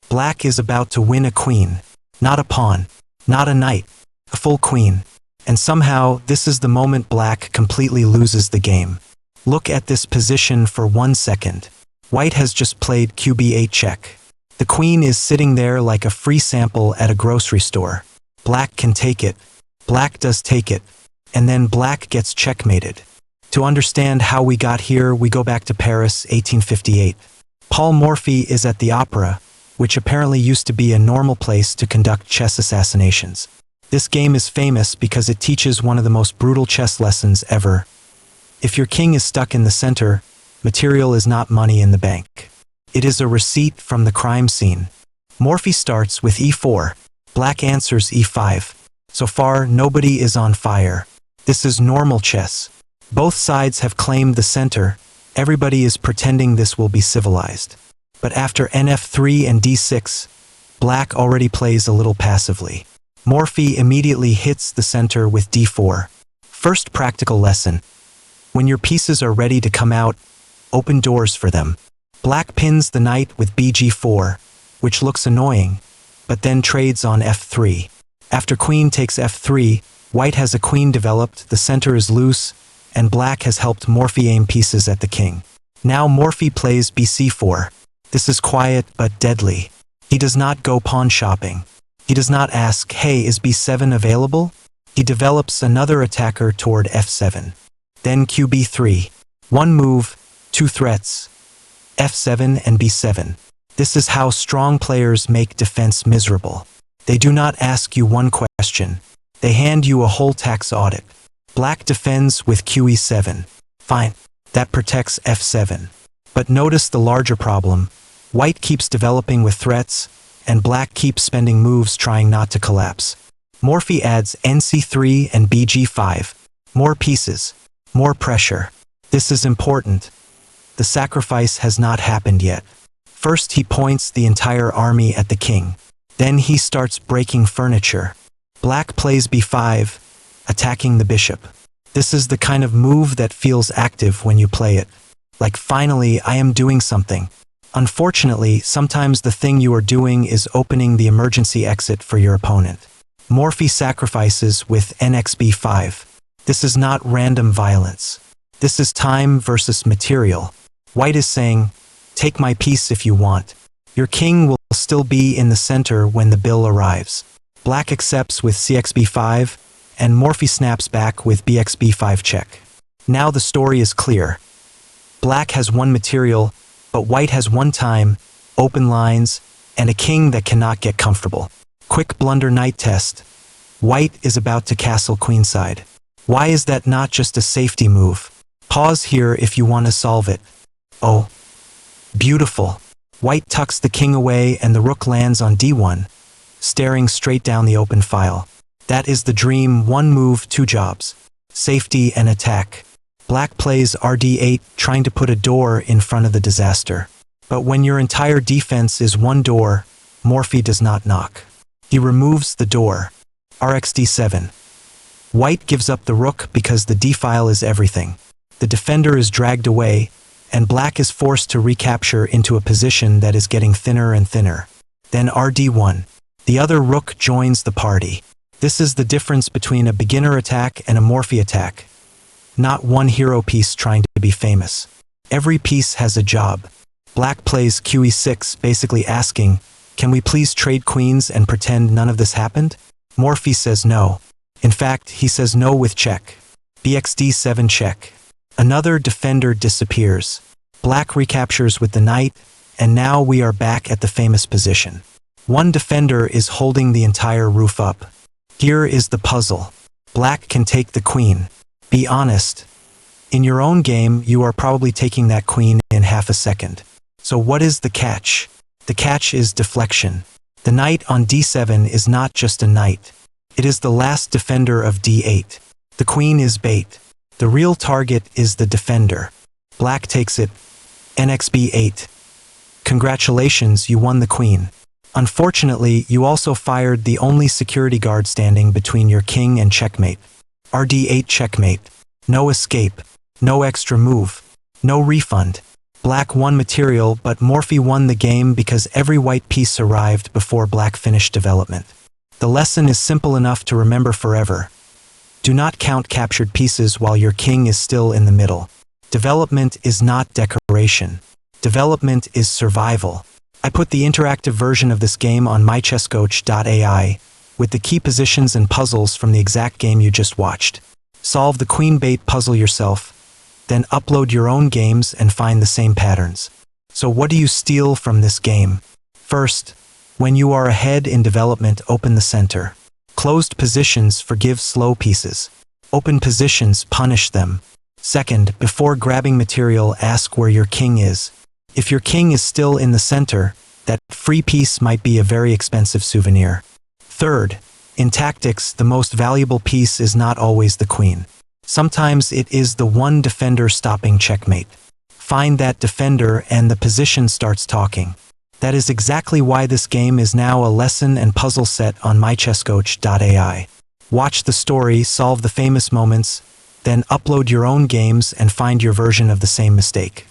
Black is about to win a queen. Not a pawn. Not a knight. A full queen. And somehow, this is the moment Black completely loses the game. Look at this position for 1 second. White has just played QB8 check. The queen is sitting there like a free sample at a grocery store. Black can take it. Black does take it. And then Black gets checkmated. To understand how we got here, we go back to Paris, 1858. Paul Morphy is at the opera, which apparently used to be a normal place to conduct chess assassinations. This game is famous because it teaches one of the most brutal chess lessons ever. If your king is stuck in the center, material is not money in the bank. It is a receipt from the crime scene. Morphy starts with e4. Black answers e5. So far, nobody is on fire. This is normal chess. Both sides have claimed the center. Everybody is pretending this will be civilized. But after nf3 and d6, Black already plays a little passively. Morphy immediately hits the center with d4. First practical lesson. When your pieces are ready to come out, open doors for them. Black pins the knight with bg4, which looks annoying, but then trades on f3. After queen takes f3, White has a queen developed, the center is loose, and Black has helped Morphy aim pieces at the king. Now Morphy plays bc4. This is quiet but deadly. He does not go pawn shopping. He does not ask, hey, is b7 available? He develops another attacker toward f7. Then qb3. One move, two threats. f7 and b7. This is how strong players make defense miserable. They do not ask you one question. They hand you a whole tax audit. Black defends with qe7. Fine. That protects f7. But notice the larger problem. White keeps developing with threats, and Black keeps spending moves trying not to collapse. Morphy adds nc3 and bg5. More pieces. More pressure. This is important. The sacrifice has not happened yet. First he points the entire army at the king. Then he starts breaking furniture. Black plays b5, attacking the bishop. This is the kind of move that feels active when you play it. Like, finally, I am doing something. Unfortunately, sometimes the thing you are doing is opening the emergency exit for your opponent. Morphy sacrifices with nxb5. This is not random violence. This is time versus material. White is saying, take my piece if you want. Your king will still be in the center when the bill arrives. Black accepts with cxb5, and Morphy snaps back with bxb5 check. Now the story is clear. Black has one material, but White has one time, open lines, and a king that cannot get comfortable. Quick blunder knight test. White is about to castle queenside. Why is that not just a safety move? Pause here if you want to solve it. Oh, beautiful. White tucks the king away and the rook lands on d1, staring straight down the open file. That is the dream, one move, two jobs. Safety and attack. Black plays rd8, trying to put a door in front of the disaster. But when your entire defense is one door, Morphy does not knock. He removes the door. rxd7. White gives up the rook because the d-file is everything. The defender is dragged away, and Black is forced to recapture into a position that is getting thinner and thinner. Then rd1. The other rook joins the party. This is the difference between a beginner attack and a Morphy attack. Not one hero piece trying to be famous. Every piece has a job. Black plays qe6, basically asking, can we please trade queens and pretend none of this happened? Morphy says no. In fact, he says no with check. bxd7 check. Another defender disappears. Black recaptures with the knight, and now we are back at the famous position. One defender is holding the entire roof up. Here is the puzzle. Black can take the queen. Be honest. In your own game, you are probably taking that queen in half a second. So what is the catch? The catch is deflection. The knight on d7 is not just a knight. It is the last defender of d8. The queen is bait. The real target is the defender. Black takes it. nxb8. Congratulations, you won the queen. Unfortunately, you also fired the only security guard standing between your king and checkmate. rd8 checkmate. No escape. No extra move. No refund. Black won material, but Morphy won the game because every white piece arrived before black finished development. The lesson is simple enough to remember forever. Do not count captured pieces while your king is still in the middle. Development is not decoration. Development is survival. I put the interactive version of this game on mychesscoach.ai with the key positions and puzzles from the exact game you just watched. Solve the queen bait puzzle yourself, then upload your own games and find the same patterns. So what do you steal from this game? First, when you are ahead in development, open the center. Closed positions forgive slow pieces. Open positions punish them. Second, before grabbing material, ask where your king is. If your king is still in the center, that free piece might be a very expensive souvenir. Third, in tactics, the most valuable piece is not always the queen. Sometimes it is the one defender stopping checkmate. Find that defender and the position starts talking. That is exactly why this game is now a lesson and puzzle set on mychesscoach.ai. Watch the story, solve the famous moments, then upload your own games and find your version of the same mistake.